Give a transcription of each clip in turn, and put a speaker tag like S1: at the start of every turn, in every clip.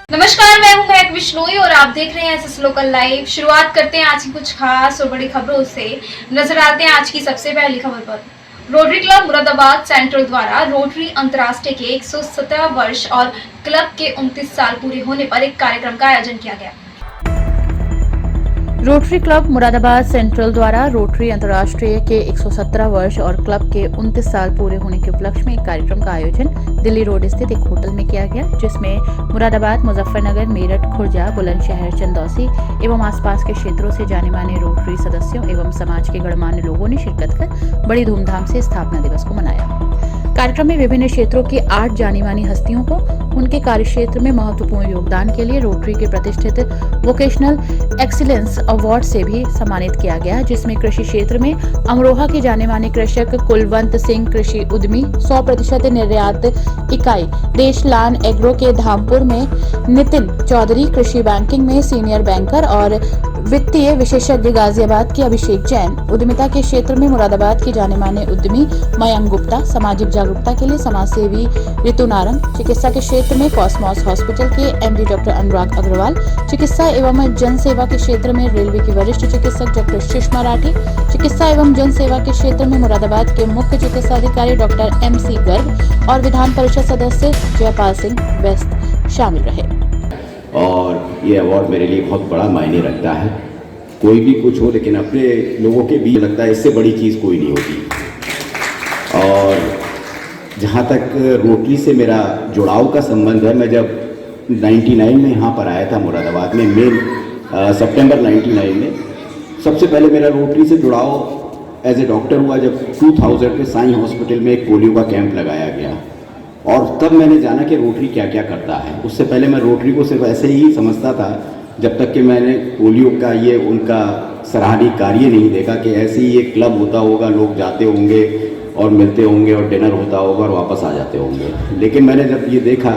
S1: नमस्कार, मैं हूं महक बिश्नोई और आप देख रहे हैं एसएस लोकल लाइव। शुरुआत करते हैं आज की कुछ खास और बड़ी खबरों से। नजर आते हैं आज की सबसे पहली खबर पर। रोटरी क्लब मुरादाबाद सेंट्रल द्वारा रोटरी अंतर्राष्ट्रीय के 117 वर्ष और क्लब के 29 साल पूरे होने पर एक कार्यक्रम का आयोजन किया गया।
S2: रोटरी क्लब मुरादाबाद सेंट्रल द्वारा रोटरी अंतर्राष्ट्रीय के 117 वर्ष और क्लब के 29 साल पूरे होने के उपलक्ष्य में एक कार्यक्रम का आयोजन दिल्ली रोड स्थित एक होटल में किया गया, जिसमें मुरादाबाद, मुजफ्फरनगर, मेरठ, खुर्जा, बुलंदशहर, चंदौसी एवं आसपास के क्षेत्रों से जाने माने रोटरी सदस्यों एवं समाज के गणमान्य लोगों ने शिरकत कर बड़ी धूमधाम से स्थापना दिवस को मनाया। कार्यक्रम में विभिन्न क्षेत्रों की 8 जानी मानी हस्तियों को उनके कार्यक्षेत्र में महत्वपूर्ण योगदान के लिए रोटरी के प्रतिष्ठित वोकेशनल एक्सीलेंस अवार्ड से भी सम्मानित किया गया, जिसमें कृषि क्षेत्र में अमरोहा के जाने माने कृषक कुलवंत सिंह कृषि उद्यमी, 100% निर्यात इकाई देशलान एग्रो के धामपुर में नितिन चौधरी, कृषि बैंकिंग में सीनियर बैंकर और वित्तीय विशेषज्ञ गाजियाबाद के अभिषेक जैन, उद्यमिता के क्षेत्र में मुरादाबाद के जाने माने उद्यमी मयंक गुप्ता, सामाजिक जागरूकता के लिए समाजसेवी ऋतु नारंग, चिकित्सा के क्षेत्र में कॉस्मोस हॉस्पिटल के एमडी डॉक्टर अनुराग अग्रवाल, चिकित्सा एवं जन सेवा के क्षेत्र में रेलवे की वरिष्ठ चिकित्सक डॉक्टर सुषमा राठी, चिकित्सा एवं जन सेवा के क्षेत्र में मुरादाबाद के मुख्य चिकित्सा अधिकारी डॉक्टर MC गर्ग और विधान परिषद सदस्य जयपाल सिंह वेस्ट शामिल रहे।
S3: और ये अवार्ड मेरे लिए बहुत बड़ा मायने रखता है। कोई भी कुछ हो, लेकिन अपने लोगों के बीच लगता है इससे बड़ी चीज़ कोई नहीं होती। और जहाँ तक रोटरी से मेरा जुड़ाव का संबंध है, मैं जब 99 में यहाँ पर आया था मुरादाबाद में, सितंबर 99 में सबसे पहले मेरा रोटरी से जुड़ाव एज ए डॉक्टर हुआ जब 2000 के साई हॉस्पिटल में एक पोलियो का कैंप लगाया गया, और तब मैंने जाना कि रोटरी क्या क्या करता है। उससे पहले मैं रोटरी को सिर्फ ऐसे ही समझता था, जब तक कि मैंने पोलियो का ये उनका सराहनीय कार्य नहीं देखा कि ऐसे ही एक क्लब होता होगा, लोग जाते होंगे और मिलते होंगे और डिनर होता होगा और वापस आ जाते होंगे। लेकिन मैंने जब ये देखा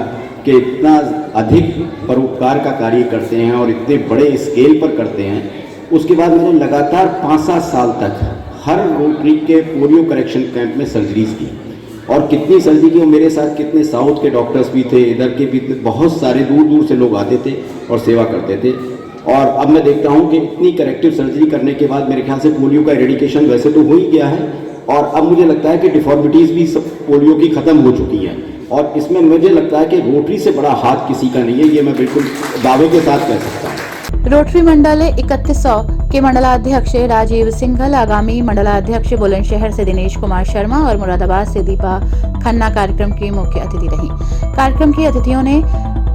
S3: कि इतना अधिक परोपकार का कार्य करते हैं और इतने बड़े स्केल पर करते हैं, उसके बाद मैंने लगातार 5-7 साल तक हर रोटरी के पोलियो करेक्शन कैंप में सर्जरीज की। और कितनी सर्जरी की, मेरे साथ कितने साउथ के डॉक्टर्स भी थे, इधर के भी बहुत सारे दूर दूर से लोग आते थे और सेवा करते थे। और अब मैं देखता हूँ कि इतनी करेक्टिव सर्जरी करने के बाद मेरे ख्याल से पोलियो का एरेडिकेशन वैसे तो हो ही गया है, और अब मुझे लगता है कि डिफॉर्मिटीज़ भी सब पोलियो की ख़त्म हो चुकी हैं। और इसमें मुझे लगता है कि रोटरी से बड़ा हाथ किसी का नहीं है, ये मैं बिल्कुल दावे के साथ कह सकता हूँ।
S2: रोटरी मंडल 3100 के मंडलाध्यक्ष राजीव सिंघल, आगामी मंडलाध्यक्ष बुलंदशहर से दिनेश कुमार शर्मा और मुरादाबाद से दीपा खन्ना कार्यक्रम की मुख्य अतिथि रही। कार्यक्रम की अतिथियों ने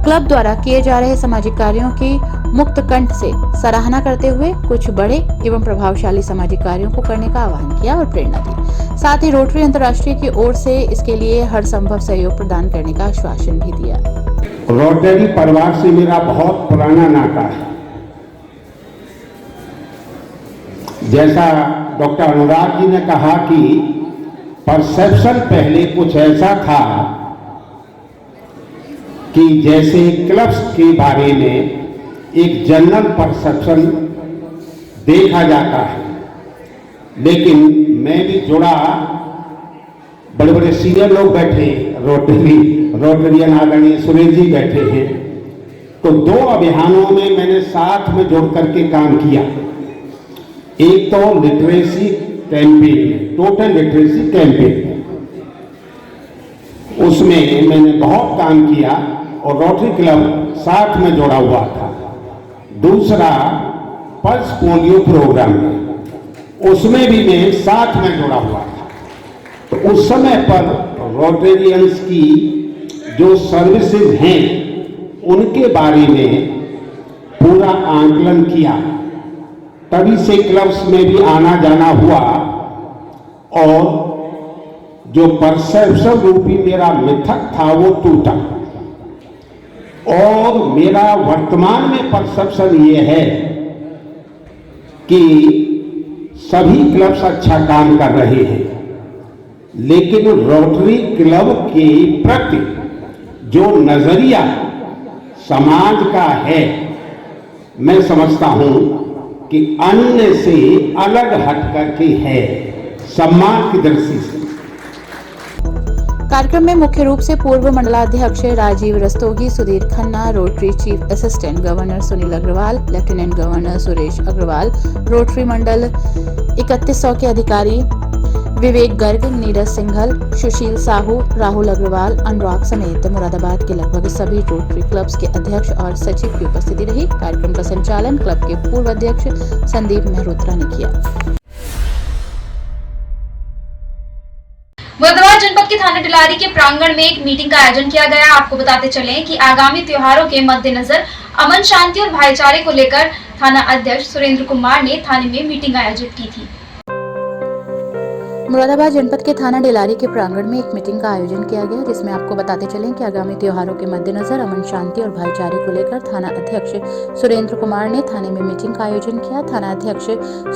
S2: क्लब द्वारा किए जा रहे सामाजिक कार्यों की मुक्त कंठ से सराहना करते हुए कुछ बड़े एवं प्रभावशाली सामाजिक कार्यों को करने का आह्वान किया और प्रेरणा दी। साथ ही रोटरी अंतर्राष्ट्रीय की ओर से इसके लिए हर संभव सहयोग प्रदान करने का आश्वासन भी दिया।
S4: रोटरी परिवार से मेरा बहुत पुराना नाता है। जैसा डॉक्टर अनुराग जी ने कहा कि परसेप्शन पहले कुछ ऐसा था कि जैसे क्लब्स के बारे में एक जनरल परसेप्शन देखा जाता है, लेकिन मैं भी जुड़ा, बड़े बड़े सीनियर लोग बैठे, रोटरियन आदरणीय सुरेश जी बैठे हैं, तो 2 अभियानों में मैंने साथ में जुड़ करके काम किया। एक तो literacy campaign, total literacy campaign, उसमें मैंने बहुत काम किया और रोटरी क्लब साथ में जुड़ा हुआ था। दूसरा पल्स पोलियो प्रोग्राम, उसमें भी मैं साथ में जुड़ा हुआ था। तो उस समय पर रोटेरियंस की जो सर्विसेज हैं उनके बारे में पूरा आंकलन किया, तभी से क्लब्स में भी आना जाना हुआ, और जो परसेप्शन रूपी मेरा मिथक था वो टूटा। और मेरा वर्तमान में परसेप्शन ये है कि सभी क्लब्स अच्छा काम कर रहे हैं, लेकिन रोटरी क्लब के प्रति जो नजरिया समाज का है, मैं समझता हूं कि अन्य से अलग हट करके है, सम्मान की दृष्टि से।
S2: कार्यक्रम में मुख्य रूप से पूर्व मंडलाध्यक्ष Rajiv Rastogi, Sudhir Khanna, Rotary chief assistant governor Sunil Agarwal, lieutenant governor Suresh Agarwal, Rotary मंडल 3100 के अधिकारी विवेक गर्ग, नीरज सिंघल, सुशील साहू, राहुल अग्रवाल, अनुराग समेत मुरादाबाद के लगभग सभी रोटरी क्लब्स के अध्यक्ष और सचिव की उपस्थिति रही। कार्यक्रम का संचालन क्लब के पूर्व अध्यक्ष संदीप मेहरोत्रा ने किया।
S1: मुरादाबाद जनपद के थाना डिलारी के प्रांगण में एक मीटिंग का आयोजन किया गया। आपको बताते चलें कि आगामी त्योहारों के मद्देनजर अमन शांति और भाईचारे को लेकर थाना अध्यक्ष सुरेंद्र कुमार ने थाने में मीटिंग आयोजित की थी।
S2: मुरादाबाद जनपद के थाना डिलारी के प्रांगण में एक मीटिंग का आयोजन किया गया, जिसमें आपको बताते चलें कि आगामी त्योहारों के मद्देनजर अमन शांति और भाईचारे को लेकर थाना अध्यक्ष सुरेंद्र कुमार ने थाने में मीटिंग का आयोजन किया। थाना अध्यक्ष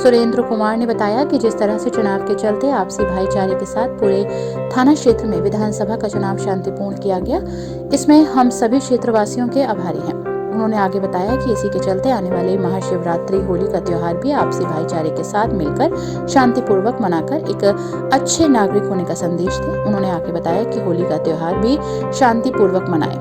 S2: सुरेंद्र कुमार ने बताया कि जिस तरह से चुनाव के चलते आपसी भाईचारे के साथ पूरे थाना क्षेत्र में विधानसभा का चुनाव शांतिपूर्ण किया गया, इसमें हम सभी क्षेत्रवासियों के आभारी हैं। उन्होंने आगे बताया कि इसी के चलते आने वाली महाशिवरात्रि, होली का त्योहार भी आपसी भाईचारे के साथ मिलकर शांतिपूर्वक मनाकर एक अच्छे नागरिक होने का संदेश दें। उन्होंने आगे बताया कि होली का त्योहार भी शांतिपूर्वक मनाएं।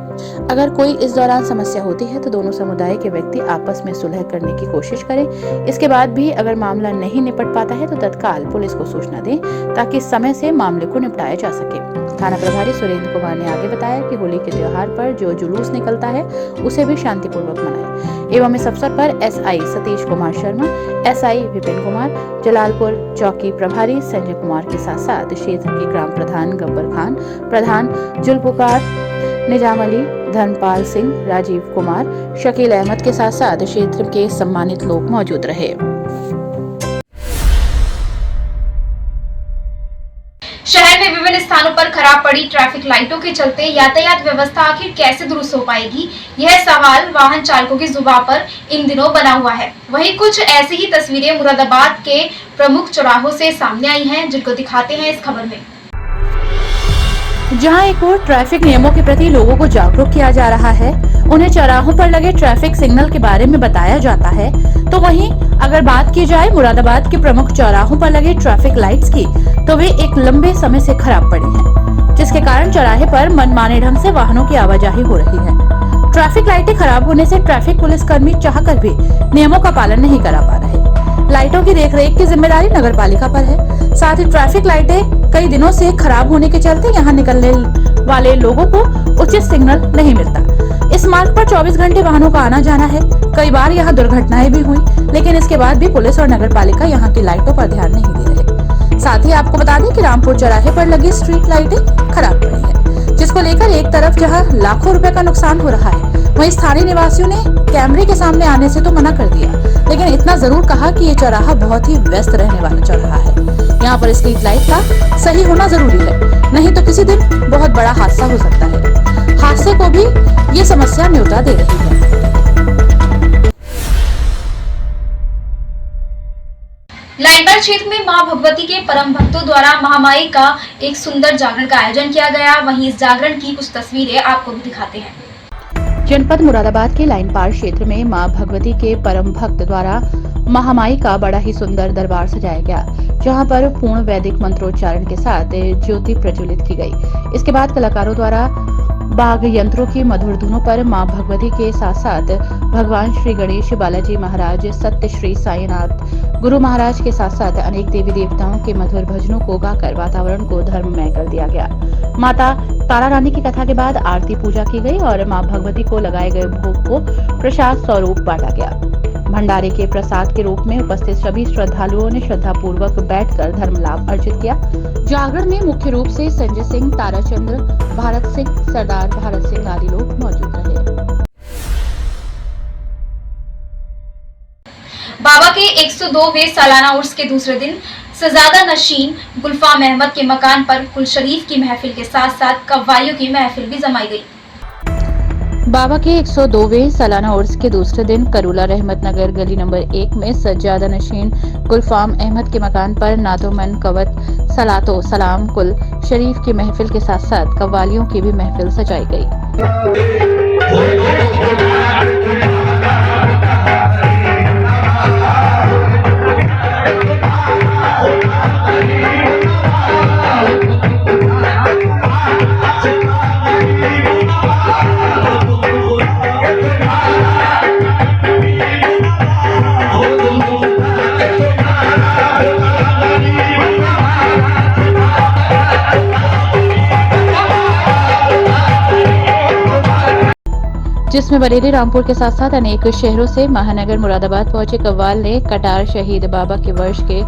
S2: अगर कोई इस दौरान समस्या होती है तो दोनों समुदाय के व्यक्ति आपस में सुलह करने की कोशिश करें। इसके बाद भी अगर मामला नहीं निपट पाता है तो तत्काल पुलिस को सूचना दें ताकि समय से मामले को निपटाया जा सके। थाना प्रभारी सुरेंद्र कुमार ने आगे बताया कि होली के त्योहार पर जो जुलूस निकलता है उसे भी शांतिपूर्वक मनाएं। एवं इस अवसर पर एसआई सतीश कुमार शर्मा, एसआई विपिन कुमार, जलालपुर चौकी प्रभारी संजय कुमार के साथ साथ क्षेत्र के ग्राम प्रधान गब्बर खान, प्रधान जुल्फकार, निजाम अली, धर्मपाल सिंह, राजीव कुमार, शकील अहमद के साथ साथ क्षेत्र के सम्मानित लोग मौजूद रहे।
S1: शहर में विभिन्न स्थानों पर खराब पड़ी ट्रैफिक लाइटों के चलते यातायात व्यवस्था आखिर कैसे दुरुस्त हो पाएगी, यह सवाल वाहन चालकों की जुबान पर इन दिनों बना हुआ है। वहीं कुछ ऐसी ही तस्वीरें मुरादाबाद के प्रमुख चौराहों से सामने आई हैं, जिनको दिखाते हैं इस खबर में।
S2: जहां एक ओर ट्रैफिक नियमों के प्रति लोगों को जागरूक किया जा रहा है, उन्हें चौराहों पर लगे ट्रैफिक सिग्नल के बारे में बताया जाता है, तो वहीं अगर बात की जाए मुरादाबाद के प्रमुख चौराहों पर लगे ट्रैफिक लाइट्स की, तो वे एक लंबे समय से खराब पड़ी हैं, जिसके कारण चौराहे पर मनमाने ढंग से वाहनों की आवाजाही हो रही है। ट्रैफिक लाइटें खराब होने से ट्रैफिक पुलिस कर्मी चाहकर भी नियमों का पालन नहीं करा पा रहे। लाइटों की देखरेख की जिम्मेदारी नगर पालिका पर है। साथ ही ट्रैफिक लाइटें कई दिनों से खराब होने के चलते यहाँ निकलने वाले लोगों को उचित सिग्नल नहीं मिलता। इस मार्ग पर 24 घंटे वाहनों का आना जाना है। कई बार यहाँ दुर्घटनाएं भी हुई, लेकिन इसके बाद भी पुलिस और नगर पालिका यहाँ की लाइटों पर ध्यान नहीं दे रहे। साथ ही आपको बता दें कि रामपुर चौराहे पर लगी स्ट्रीट लाइटें खराब पड़ी है, जिसको लेकर एक तरफ जहाँ लाखों रुपए का नुकसान हो रहा है, वहीं स्थानीय निवासियों ने कैमरे के सामने आने से तो मना कर दिया, लेकिन इतना जरूर कहा कि ये चौराहा बहुत ही व्यस्त रहने वाला चौराहा है। यहाँ पर स्ट्रीट लाइट का सही होना जरूरी है, नहीं तो किसी दिन बहुत बड़ा हादसा हो सकता है। हादसे को भी ये समस्या न्योता दे रही है।
S1: लाइनबाग क्षेत्र में मां भगवती के परम भक्तों द्वारा महामाई का एक सुंदर जागरण का आयोजन किया गया। वहीं इस जागरण की कुछ तस्वीरें आपको भी दिखाते हैं।
S2: जनपद मुरादाबाद के लाइनपाड़ क्षेत्र में मां भगवती के परम भक्त द्वारा महामाई का बड़ा ही सुंदर दरबार सजाया गया, जहां पर पूर्ण वैदिक मंत्रोच्चारण के साथ ज्योति प्रज्वलित की गई। इसके बाद कलाकारों द्वारा बाघ यंत्रों की मधुर धुनों पर मां भगवती के साथ साथ भगवान श्री गणेश, बालाजी महाराज, सत्य श्री साईनाथ, गुरु महाराज के साथ साथ अनेक देवी देवताओं के मधुर भजनों को गाकर वातावरण को धर्ममय कर दिया गया। माता तारा रानी की कथा के बाद आरती पूजा की गई और मां भगवती को लगाए गए भोग को प्रसाद स्वरूप बांटा गया। भंडारे के प्रसाद के रूप में उपस्थित सभी श्रद्धालुओं ने श्रद्धा पूर्वक बैठकर धर्म लाभ अर्जित किया। जागरण में मुख्य रूप से संजय सिंह, ताराचंद्र, भारत सिंह, सरदार भारत सिंह आदि लोग मौजूद रहे।
S1: बाबा के 102वें सालाना उर्स के दूसरे दिन सजादा नशीन गुलफाम अहमद के मकान पर कुल शरीफ की महफिल के साथ साथ कव्वालियों की महफिल भी जमाई गई।
S2: बाबा के 102वें सालाना उर्स के दूसरे दिन करूला रहमत नगर गली नंबर 1 में सज्जादा नशीन गुलफाम अहमद के मकान पर नातो मन कवत सलातो सलाम कुल शरीफ की महफिल के साथ साथ कव्वालियों की भी महफिल सजाई गई। जिसमें बरेली, रामपुर के साथ साथ अनेक शहरों से महानगर मुरादाबाद पहुंचे कव्वाल ने कटार शहीद बाबा के वर्ष के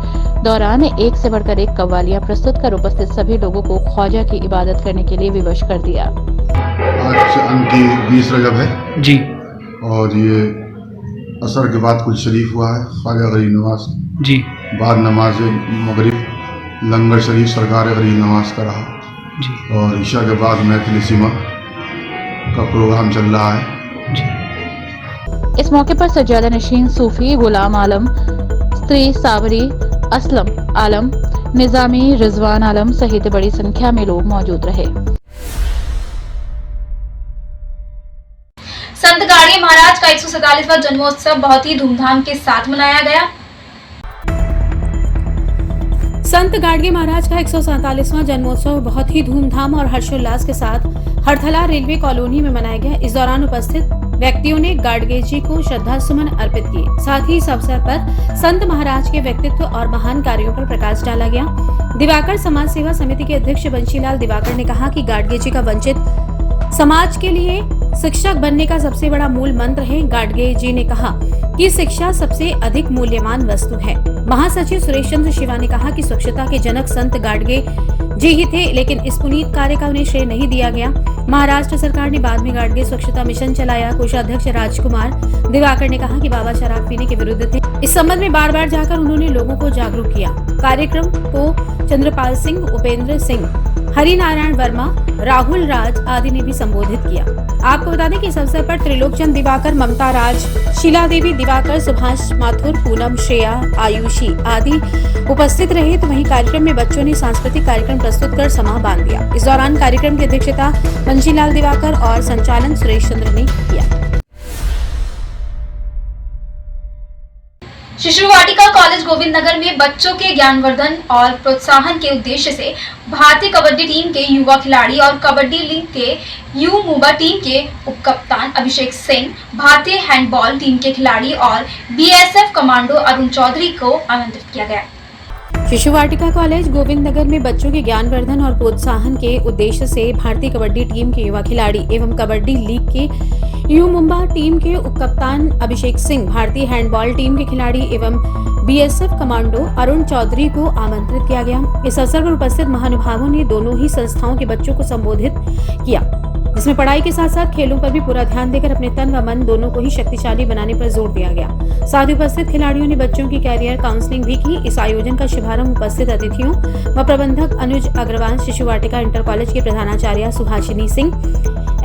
S2: दौरान एक से बढ़कर एक कव्वालियां प्रस्तुत कर उपस्थित सभी लोगों को ख्वाजा की इबादत करने के लिए विवश कर दिया।
S5: आज अंकी 20 रजब है
S6: जी
S5: और ये असर के बाद कुछ शरीफ हुआ है ख्वाजा गरीब नवाज
S6: जी
S5: बाद नमाज मगरिब लंगर शरीफ सरकार गरीब नवाज का रहा
S6: जी
S5: और ईशा के बाद महफिल सीमा का प्रोग्राम चल रहा है।
S2: इस मौके पर सज्जादा नशीन सूफी, गुलाम आलम, स्त्री सावरी, असलम आलम, निजामी, रिजवान आलम सहित बड़ी संख्या में लोग मौजूद रहे।
S1: संत गाड़गे महाराज का 147वां जन्मोत्सव बहुत ही धूमधाम के साथ मनाया गया।
S7: संत गाड़गे महाराज का 147वां जन्मोत्सव बहुत ही धूमधाम और हर्षोल्लास के साथ हरथला रेलवे कॉलोनी में मनाया गया। इस दौरान उपस्थित व्यक्तियों ने गाड़गे जी को श्रद्धा सुमन अर्पित किए। साथ ही इस अवसर पर संत महाराज के व्यक्तित्व और महान कार्यों पर प्रकाश डाला गया। दिवाकर समाज सेवा समिति के अध्यक्ष बंशीलाल दिवाकर ने कहा कि गाड़गे जी का वंचित समाज के लिए शिक्षक बनने का सबसे बड़ा मूल मंत्र है। गाड़गे जी ने कहा कि शिक्षा सबसे अधिक मूल्यवान वस्तु है। महासचिव सुरेश चंद्र शिवा ने कहा कि स्वच्छता के जनक संत गाड़गे जी ही थे, लेकिन इस पुनीत कार्य का उन्हें श्रेय नहीं दिया गया। महाराष्ट्र सरकार ने बाद में गाड़गे स्वच्छता मिशन चलाया। कोषाध्यक्ष राजकुमार दिवाकर ने कहा कि बाबा शराब पीने के विरुद्ध थे। इस संबंध में बार बार जाकर उन्होंने लोगों को जागरूक किया। कार्यक्रम को चंद्रपाल सिंह, उपेंद्र सिंह, हरिनारायण वर्मा, राहुल राज आदि ने भी संबोधित किया। आपको बता दें कि इस अवसर पर त्रिलोकचंद दिवाकर, ममता राज, शीला देवी दिवाकर, सुभाष माथुर, पूनम, श्रेया, आयुषी आदि उपस्थित रहे। तो वहीं कार्यक्रम में बच्चों ने सांस्कृतिक कार्यक्रम प्रस्तुत कर समां बांध दिया। इस दौरान कार्यक्रम की अध्यक्षता बंशीलाल दिवाकर और संचालन सुरेश चंद्र ने किया।
S1: शिशु वाटिका कॉलेज गोविंद नगर में बच्चों के ज्ञानवर्धन और प्रोत्साहन के उद्देश्य से भारतीय कबड्डी टीम के युवा खिलाड़ी और कबड्डी लीग के यू मुंबा टीम के उपकप्तान अभिषेक सिंह, भारतीय हैंडबॉल टीम के खिलाड़ी और बीएसएफ कमांडो अरुण चौधरी को आमंत्रित किया गया।
S7: शिशु वाटिका कॉलेज गोविंद नगर में बच्चों के ज्ञानवर्धन और प्रोत्साहन के उद्देश्य से भारतीय कबड्डी टीम के युवा खिलाड़ी एवं कबड्डी लीग के यू मुंबा टीम के उपकप्तान अभिषेक सिंह, भारतीय हैंडबॉल टीम के खिलाड़ी एवं बीएसएफ कमांडो अरुण चौधरी को आमंत्रित किया गया। इस अवसर पर उपस्थित महानुभावों ने दोनों ही संस्थाओं के बच्चों को संबोधित किया, जिसमें पढ़ाई के साथ साथ खेलों पर भी पूरा ध्यान देकर अपने तन व मन दोनों को ही शक्तिशाली बनाने पर जोर दिया गया। साथ ही उपस्थित खिलाड़ियों ने बच्चों की कैरियर काउंसलिंग भी की। इस आयोजन का शुभारंभ उपस्थित अतिथियों व प्रबंधक अनुज अग्रवाल, शिशु वाटिका इंटर कॉलेज के प्रधानाचार्य Subhashini Singh,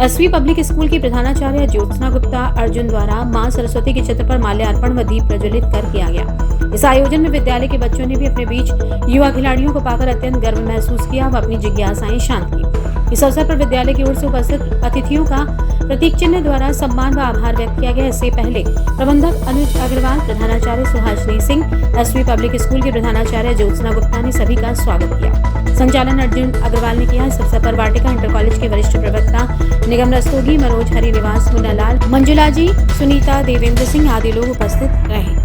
S7: SV public school की प्रधानाचार्य ज्योत्सना गुप्ता अर्जुन द्वारा मां सरस्वती के चित्र पर माल्यार्पण व दीप प्रज्वलित कर किया गया। इस आयोजन में विद्यालय के बच्चों ने भी अपने बीच युवा खिलाड़ियों को पाकर अत्यंत गर्व महसूस किया व अपनी जिज्ञासाएं शांत की। इस अवसर पर विद्यालय की ओर से उपस्थित अतिथियों का प्रतीक चिन्ह द्वारा सम्मान व आभार व्यक्त किया गया। इससे पहले प्रबंधक अनुज अग्रवाल, प्रधानाचार्य Suhasini Singh, SV public school की प्रधानाचार्य ज्योत्सना गुप्ता ने सभी का स्वागत किया। संचालन अर्जुन अग्रवाल ने किया। इस अवसर पर वाटिका इंटर कॉलेज के वरिष्ठ प्रवक्ता निगम रस्तोगी, मनोज हरिनिवास, मुन्नालाल, मंजुला जी, सुनीता, देवेंद्र सिंह आदि लोग उपस्थित रहे।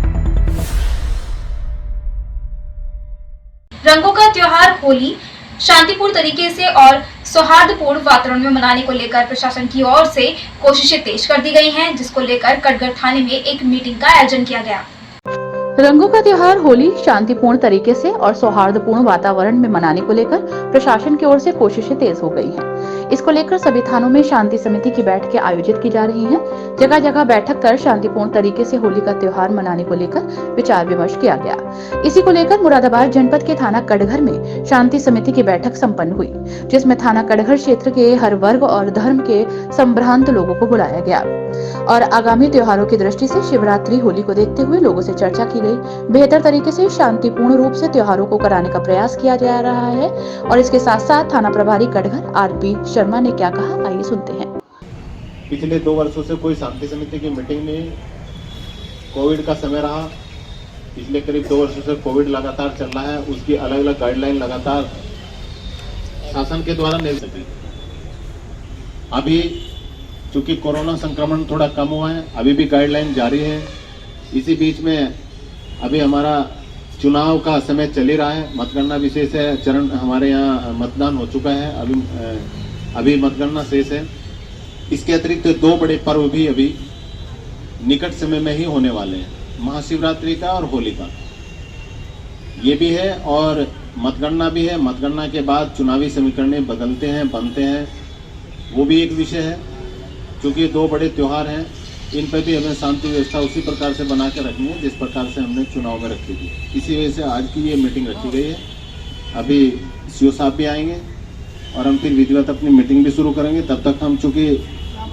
S1: रंगों का त्योहार होली शांतिपूर्ण तरीके से और सौहार्दपूर्ण वातावरण में मनाने को लेकर प्रशासन की ओर से कोशिशें तेज कर दी गई हैं, जिसको लेकर कटघर थाने में एक मीटिंग का आयोजन किया गया।
S2: रंगों का त्योहार होली शांतिपूर्ण तरीके से और सौहार्दपूर्ण वातावरण में मनाने को लेकर प्रशासन की ओर से कोशिशें तेज हो गई हैं। इसको लेकर सभी थानों में शांति समिति की बैठकें आयोजित की जा रही हैं। जगह जगह बैठक कर शांतिपूर्ण तरीके से होली का त्योहार मनाने को लेकर विचार विमर्श किया गया। इसी को लेकर मुरादाबाद जनपद के थाना कटघर में शांति समिति की बैठक संपन्न हुई, जिसमें थाना कटघर क्षेत्र के हर वर्ग और धर्म के संभ्रांत लोगों को बुलाया गया और आगामी त्योहारों की दृष्टि से शिवरात्रि, होली को देखते हुए लोगों से चर्चा की गई। बेहतर तरीके से शांतिपूर्ण रूप से त्योहारों को कराने का प्रयास किया जा रहा है। और इसके साथ साथ थाना प्रभारी कटघर आरपी शर्मा ने क्या कहा, आइए सुनते हैं।
S8: पिछले 2 वर्षों से कोई शांति समिति की मीटिंग नहीं, कोविड का समय रहा। पिछले करीब 2 वर्षों से कोविड लगातार चल रहा है, उसकी अलग अलग गाइडलाइन लगातार शासन के द्वारा नहीं सकी। अभी चूंकि कोरोना संक्रमण थोड़ा कम हुआ है, अभी भी गाइडलाइन जारी है। इसी बीच में अभी हमारा चुनाव का समय चल ही रहा है, मतगणना विशेष है, चरण हमारे यहाँ मतदान हो चुका है, अभी मतगणना शेष है। इसके अतिरिक्त 2 बड़े पर्व भी अभी निकट समय में ही होने वाले हैं, महाशिवरात्रि का और होली का, ये भी है, और मतगणना भी है। मतगणना के बाद चुनावी समीकरण बदलते हैं, बनते हैं, वो भी एक विषय है। क्योंकि 2 बड़े त्यौहार हैं, इन पर भी हमें शांति व्यवस्था उसी प्रकार से बना के रखनी है जिस प्रकार से हमने चुनाव में रखी थी। इसी वजह से आज की ये मीटिंग रखी गई है। अभी सीओ साहब भी आएंगे और हम फिर विधिवत अपनी मीटिंग भी शुरू करेंगे। तब तक हम, चूँकि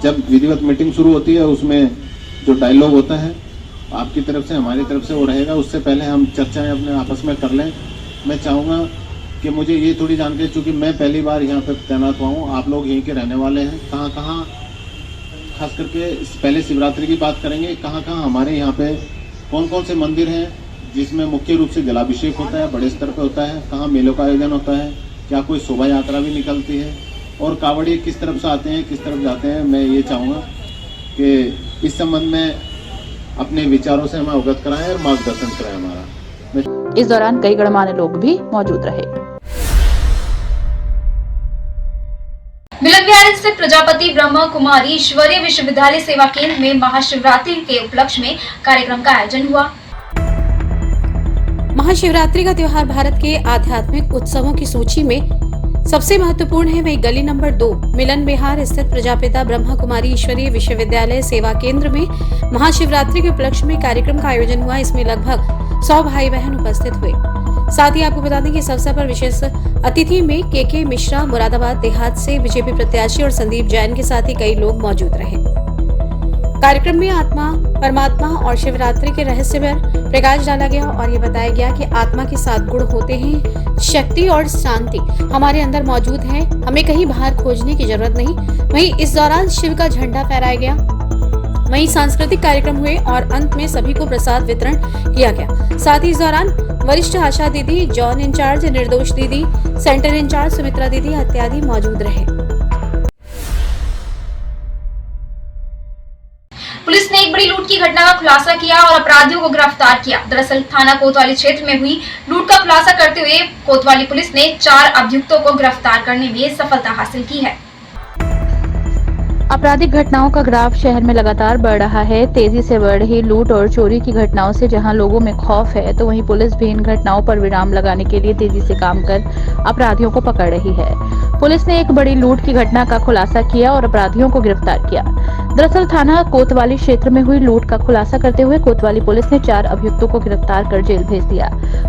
S8: जब विधिवत मीटिंग शुरू होती है उसमें जो डायलॉग होता है आपकी तरफ से हमारी तरफ से वो रहेगा, उससे पहले हम चर्चाएं अपने आपस में कर लें। मैं चाहूँगा कि मुझे ये थोड़ी जानकारी, चूँकि मैं पहली बार यहाँ पर तैनात हुआ हूँ, आप लोग यहीं के रहने वाले हैं, कहाँ कहाँ, खास करके पहले शिवरात्रि की बात करेंगे, कहाँ कहाँ हमारे यहाँ पे कौन कौन से मंदिर हैं जिसमें मुख्य रूप से जलाभिषेक होता है, बड़े स्तर पे होता है, कहाँ मेलों का आयोजन होता है, क्या कोई शोभा यात्रा भी निकलती है, और कांवड़िए किस तरफ से आते हैं, किस तरफ जाते हैं। मैं ये चाहूँगा कि इस संबंध में अपने विचारों से हमें अवगत कराएं और मार्गदर्शन कराएं हमारा।
S2: इस दौरान कई गणमान्य लोग भी मौजूद रहे।
S1: मिलन विहार स्थित प्रजापति ब्रह्मा कुमारी ईश्वरीय विश्वविद्यालय सेवा केंद्र में महाशिवरात्रि के उपलक्ष्य में कार्यक्रम का आयोजन हुआ।
S7: महाशिवरात्रि का त्योहार भारत के आध्यात्मिक उत्सवों की सूची में सबसे महत्वपूर्ण है। वही गली नंबर 2 मिलन विहार स्थित प्रजापिता ब्रह्मा कुमारी ईश्वरीय विश्वविद्यालय सेवा केंद्र में महाशिवरात्रि के उपलक्ष्य में कार्यक्रम का आयोजन हुआ। इसमें लगभग 100 भाई बहन उपस्थित हुए। साथ ही आपको बता दें कि इस अवसर पर विशेष अतिथि में के मिश्रा मुरादाबाद देहात से बीजेपी प्रत्याशी और संदीप जैन के साथ ही कई लोग मौजूद रहे। कार्यक्रम में आत्मा, परमात्मा और शिवरात्रि के रहस्य पर प्रकाश डाला गया और ये बताया गया कि आत्मा के 7 गुण होते हैं, शक्ति और शांति हमारे अंदर मौजूद है, हमें कहीं बाहर खोजने की जरूरत नहीं। वहीं इस दौरान शिव का झंडा फहराया गया। वहीं सांस्कृतिक कार्यक्रम हुए और अंत में सभी को प्रसाद वितरण किया गया। साथ ही इस दौरान वरिष्ठ आशा दीदी, जॉन इंचार्ज निर्दोष दीदी, सेंटर इंचार्ज सुमित्रा दीदी इत्यादि मौजूद रहे।
S1: पुलिस ने एक बड़ी लूट की घटना का खुलासा किया और अपराधियों को गिरफ्तार किया। दरअसल थाना कोतवाली क्षेत्र में हुई लूट का खुलासा करते हुए कोतवाली पुलिस ने 4 अभियुक्तों को गिरफ्तार करने में सफलता हासिल की है।
S2: आपराधिक घटनाओं का ग्राफ शहर में लगातार बढ़ रहा है। तेजी से बढ़ रही लूट और चोरी की घटनाओं से जहां लोगों में खौफ है, तो वहीं पुलिस भी इन घटनाओं पर विराम लगाने के लिए तेजी से काम कर अपराधियों को पकड़ रही है। पुलिस ने एक बड़ी लूट की घटना का खुलासा किया और अपराधियों को गिरफ्तार किया। दरअसल थाना कोतवाली क्षेत्र में हुई लूट का खुलासा करते हुए कोतवाली पुलिस ने 4 अभियुक्तों को गिरफ्तार कर जेल भेज दिया।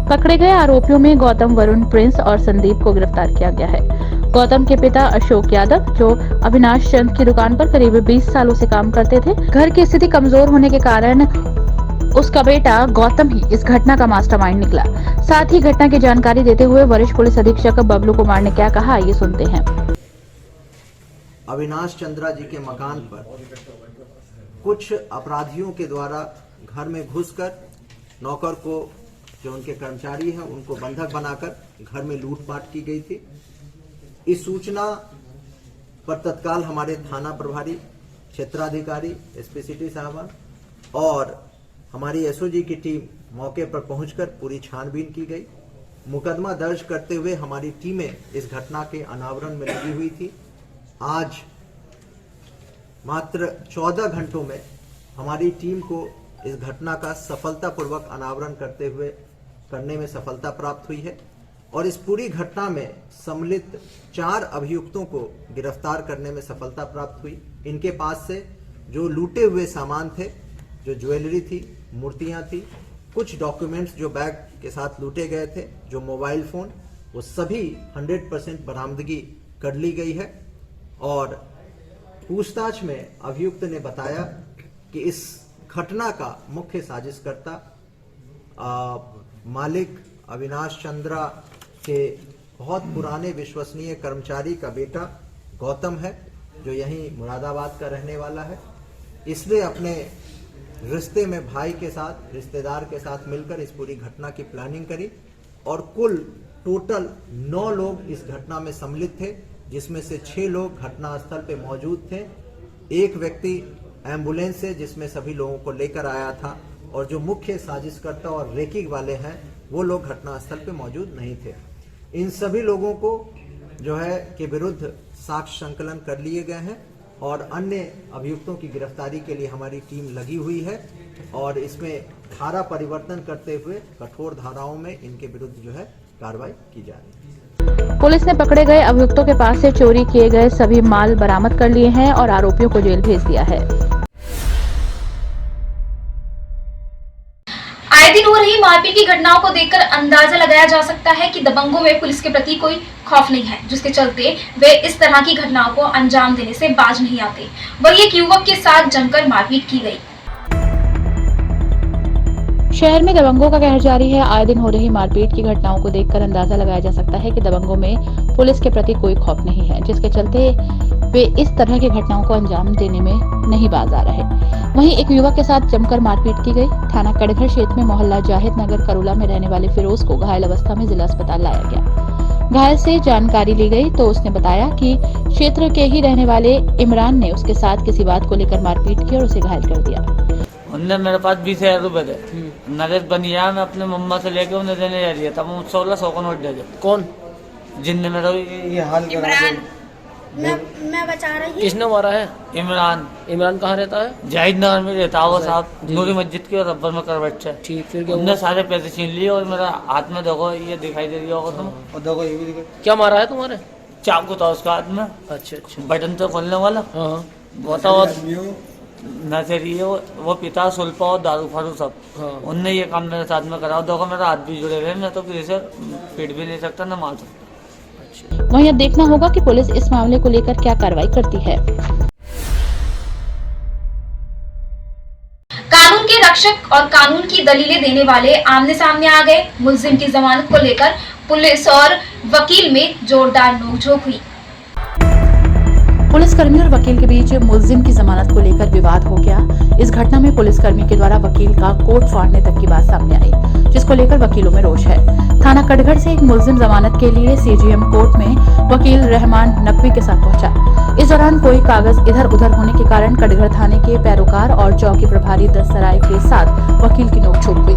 S2: पकड़े गए आरोपियों में गौतम, वरुण, प्रिंस और संदीप को गिरफ्तार किया गया है। गौतम के पिता अशोक यादव, जो अविनाश चंद की दुकान पर करीब 20 सालों से काम करते थे, घर की स्थिति कमजोर होने के कारण उसका बेटा गौतम ही इस घटना का मास्टरमाइंड निकला। साथ ही घटना की जानकारी देते हुए वरिष्ठ पुलिस अधीक्षक बबलू कुमार ने क्या कहा, ये सुनते हैं।
S6: अविनाश चंद्रा जी के मकान पर कुछ अपराधियों के द्वारा घर में घुसकर नौकर को, जो उनके कर्मचारी हैं, उनको बंधक बनाकर घर में लूटपाट की गई थी। इस सूचना पर तत्काल हमारे थाना प्रभारी, क्षेत्राधिकारी एसपी सिटी साहब और हमारी एसओजी की टीम मौके पर पहुंचकर पूरी छानबीन की गई। मुकदमा दर्ज करते हुए हमारी टीमें इस घटना के अनावरण में लगी हुई थी। आज मात्र 14 घंटों में हमारी टीम को इस घटना का सफलतापूर्वक अनावरण करने में सफलता प्राप्त हुई है और इस पूरी घटना में सम्मिलित 4 अभियुक्तों को गिरफ्तार करने में सफलता प्राप्त हुई। इनके पास से जो लूटे हुए सामान थे, जो ज्वेलरी थी, मूर्तियां थी, कुछ डॉक्यूमेंट्स जो बैग के साथ लूटे गए थे, जो मोबाइल फोन, वो सभी 100% बरामदगी कर ली गई है। और पूछताछ में अभियुक्त ने बताया कि इस घटना का मुख्य साजिशकर्ता मालिक अविनाश चंद्रा के बहुत पुराने विश्वसनीय कर्मचारी का बेटा गौतम है, जो यहीं मुरादाबाद का रहने वाला है। इसने अपने रिश्ते में भाई के साथ, रिश्तेदार के साथ मिलकर इस पूरी घटना की प्लानिंग करी और कुल टोटल 9 लोग इस घटना में सम्मिलित थे, जिसमें से 6 लोग घटनास्थल पे मौजूद थे। एक व्यक्ति एम्बुलेंस से जिसमें सभी लोगों को लेकर आया था और जो मुख्य साजिशकर्ता और रेकी वाले हैं वो लोग घटनास्थल पे मौजूद नहीं थे। इन सभी लोगों को जो है के विरुद्ध साक्ष्य संकलन कर लिए गए हैं और अन्य अभियुक्तों की गिरफ्तारी के लिए हमारी टीम लगी हुई है और इसमें धारा परिवर्तन करते हुए कठोर धाराओं में इनके विरुद्ध जो है कार्रवाई की जा रही है।
S2: पुलिस ने पकड़े गए अभियुक्तों के पास से चोरी किए गए सभी माल बरामद कर लिए हैं और आरोपियों को जेल भेज दिया है।
S1: आए दिन हो रही मारपीट की घटनाओं को देखकर अंदाजा लगाया जा सकता है कि दबंगों में पुलिस के प्रति कोई खौफ नहीं है, जिसके चलते वे इस तरह की घटनाओं को अंजाम देने से बाज नहीं आते। वहीं एक युवक के साथ जमकर मारपीट की गई।
S2: शहर में दबंगों का कहर जारी है। आए दिन हो रही मारपीट की घटनाओं को देखकर अंदाजा लगाया जा सकता है कि दबंगों में पुलिस के प्रति कोई खौफ नहीं है, जिसके चलते वे इस तरह की घटनाओं को अंजाम देने में नहीं बाज आ रहे। वहीं एक युवक के साथ जमकर मारपीट की गई। थाना कड़घर क्षेत्र में मोहल्ला जाहिद नगर करूला में रहने वाले फिरोज को घायल अवस्था में जिला अस्पताल लाया गया। घायल से जानकारी ली गई तो उसने बताया कि क्षेत्र के ही रहने वाले इमरान ने उसके साथ किसी बात को लेकर मारपीट की और उसे घायल कर दिया।
S9: उनने मेरे पास 20,000 रुपए थे। नरेश बनिया मैं अपने मम्मा से लेके उन्हें देने जा रही था। मुझसे 1600 का नोट दे दे।
S10: कौन?
S9: जिनने मेरा ये हाल करा।
S10: मैं बचा रही हूँ। किसने मारा है?
S9: इमरान।
S10: इमरान कहाँ रहता है?
S9: जाहिद नगर में रहता है वो साहब, नूरी मस्जिद की और रब्बर में कर बैठे।
S10: ठीक, फिर क्या?
S9: उनने सारे पैसे छीन लिए और मेरा हाथ में देखो ये दिखाई दे रही होगा तुम, और देखो ये भी दिखाई।
S10: क्या मारा है तुम्हारे?
S9: चाकू था उसका हाथ में।
S10: अच्छा अच्छा।
S9: बटन तो खोलने वाला।
S10: हाँ।
S9: बताओ नशेरी है वो पिता सुल्पा और दारू फारू सब।
S10: हाँ।
S9: उनने ये काम मेरे साथ में करा। देखो मेरा हाथ भी जुड़े हुए, मैं तो किसी से पीट भी नहीं सकता न मार सकता।
S2: वहीं अब देखना होगा कि पुलिस इस मामले को लेकर क्या कार्रवाई करती है।
S1: कानून के रक्षक और कानून की दलीलें देने वाले आमने सामने आ गए। मुलजिम की जमानत को लेकर पुलिस और वकील में जोरदार नोकझोंक हुई।
S2: पुलिसकर्मी और वकील के बीच मुलजिम की जमानत को लेकर विवाद हो गया। इस घटना में पुलिसकर्मी के द्वारा वकील का कोट फाड़ने तक की बात सामने आई, जिसको लेकर वकीलों में रोष है। थाना कड़घर से एक मुलजिम जमानत के लिए सीजीएम कोर्ट में वकील रहमान नकवी के साथ पहुंचा। इस दौरान कोई कागज इधर उधर होने के कारण कड़घर थाने के पैरोकार और चौकी प्रभारी दस्तराय के साथ वकील की नोकझोंक हुई।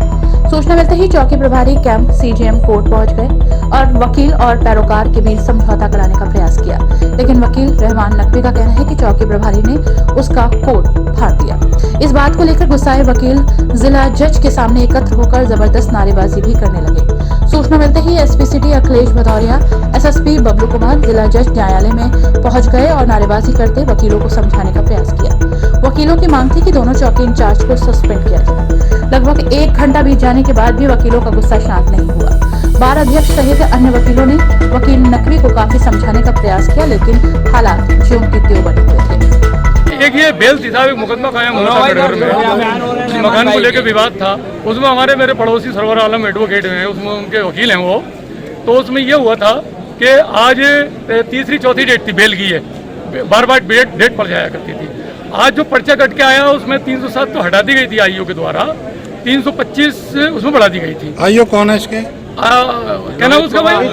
S2: सूचना मिलते ही चौकी प्रभारी कैंप सीजीएम कोर्ट पहुंच गए और वकील और पैरोकार के बीच समझौता कराने का प्रयास किया, लेकिन वकील रहमान नकवी का कहना है कि चौकी प्रभारी ने उसका कोट फाड़ दिया। इस बात को लेकर गुस्साए वकील जिला जज के सामने एकत्र होकर जबरदस्त नारेबाजी भी करने लगे। सूचना मिलते ही SP city Akhilesh Bhadauria, SSP Bablu Kumar जिला जज न्यायालय में पहुंच गए और नारेबाजी करते वकीलों को समझाने का प्रयास किया। वकीलों की मांग थी कि दोनों चौकी इंचार्ज को सस्पेंड किया जाए। लगभग 1 घंटा बीत जाने के बाद भी वकीलों का गुस्सा शांत नहीं हुआ। बार अध्यक्ष सहित अन्य वकीलों ने वकील नकवी को काफी समझाने का प्रयास किया, लेकिन हालात ज्यों की त्यों बने हुए थे।
S11: एक ये बेल थी साहब, एक मुकदमा कायम हुआ था कड़घर में, मकान को लेकर विवाद था। उसमें मेरे पड़ोसी सरवर आलम एडवोकेट हैं, उसमें उनके वकील हैं वो। तो उसमें ये हुआ था कि आज तीसरी चौथी डेट थी बेल की है, बार बार डेट पड़ जाया करती थी। आज जो पर्चा कट के आया उसमें 307 तो हटा दी गई थी आईओ के द्वारा, 325 उसमें बढ़ा दी गई थी।
S5: आईओ कौन है इसके?
S11: क्या नाम उसका भाई?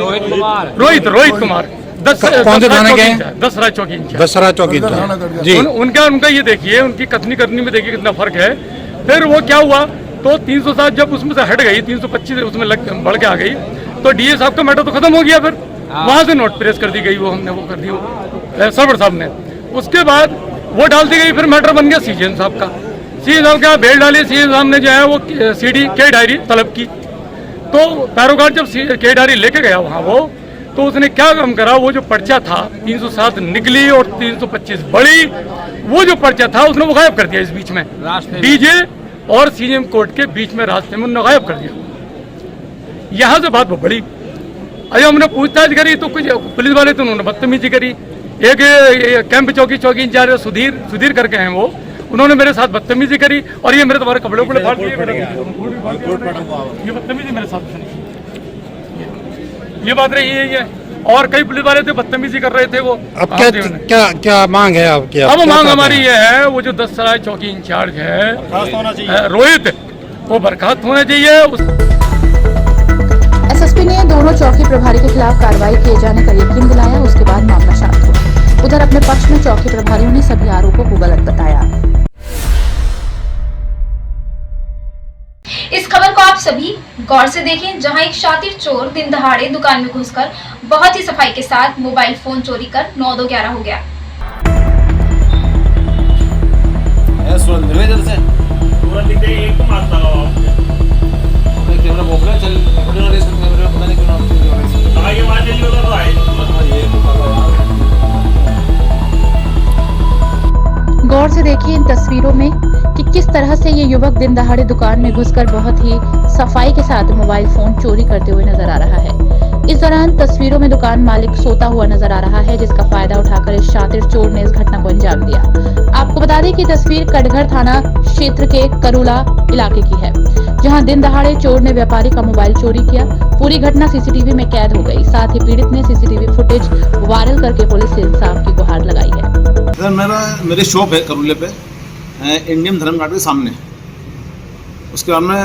S11: रोहित कुमार।
S5: कौन से थाने के?
S11: दसरा चौकी इंचार्ज।
S5: दसरा चौकी जी।
S11: उनका ये देखिए, उनकी कथनी करनी में देखिए कितना फर्क है। फिर वो क्या हुआ, तो 307 जब उसमें से हट गई, 325 उसमें बढ़ के आ गई, तो डीए साहब का मैटर तो खत्म हो गया। फिर वहां से नोट प्रेस कर दी गई, वो हमने वो कर दी सरवर साहब ने। उसके बाद वो डाल दी गई, फिर मैटर बन गया सीजीएम साहब का। सीजीएम साहब क्या बेल डाली, सीजीएम साहब ने जो है वो सीडी के डायरी तलब की। तो पैरोकार जब के डायरी लेके गया वहाँ वो, तो उसने क्या काम करा, वो जो पर्चा था 307 निकली और 325 बढ़ी, वो जो पर्चा था उसने वो गायब कर दिया। इस बीच में डीजे और सीजीएम कोर्ट के बीच में रास्ते में उन्होंने गायब कर दिया। यहाँ से बात वो बढ़ी। अरे हमने पूछताछ करी तो कुछ पुलिस वाले तो उन्होंने बदतमीजी करी। एक कैंप चौकी इंचार्ज सुधीर करके हैं वो, उन्होंने मेरे साथ बदतमीजी करी और ये मेरे तुम्हारे कपड़े उपड़े फाड़ दिए। ये बदतमीजी मेरे साथ, ये बात रही है ये। और कई पुलिस वाले थे बदतमीजी कर रहे थे वो।
S5: अब क्या मांग है आपकी?
S11: अब मांग हमारी ये है, वो जो दसराय चौकी इंचार्ज है रोहित, वो बर्खास्त होना चाहिए।
S2: एसएसपी ने दोनों चौकी प्रभारी के खिलाफ कार्रवाई किए जाने का यकीन दिलाया। उसके बाद मामला शांत हुआ। उधर अपने पक्ष में चौकी प्रभारियों ने सभी आरोपों को गलत बताया।
S1: इस खबर को आप सभी गौर से देखें, जहां एक शातिर चोर दिन दहाड़े दुकान में घुसकर बहुत ही सफाई के साथ मोबाइल फोन चोरी कर 9-2-11 हो गया।
S9: तुरंत मिल गए इधर से
S12: पूरा दिख गई एक मार लगाओ
S9: हमने कैमरा भोग लिया चल वीडियो रेस करते कैमरे पता नहीं क्यों नाम से
S12: आगे बात जल्दी होगा तो आए
S2: गौर से देखिए इन तस्वीरों में कि किस तरह से ये युवक दिन दहाड़े दुकान में घुसकर बहुत ही सफाई के साथ मोबाइल फोन चोरी करते हुए नजर आ रहा है। इस दौरान तस्वीरों में दुकान मालिक सोता हुआ नजर आ रहा है, जिसका फायदा उठाकर इस शातिर चोर ने इस घटना को अंजाम दिया। आपको बता दें कि तस्वीर कटघर थाना क्षेत्र के करुला इलाके की है, जहां दिन दहाड़े चोर ने व्यापारी का मोबाइल चोरी किया। पूरी घटना सीसीटीवी में कैद हो गई। साथ ही पीड़ित ने सीसीटीवी फुटेज वायरल करके पुलिस से इंसाफ की गुहार लगाई है।
S13: सर मेरी शॉप है करुले पे, इंडियन धर्म घाट के सामने। उसके बाद में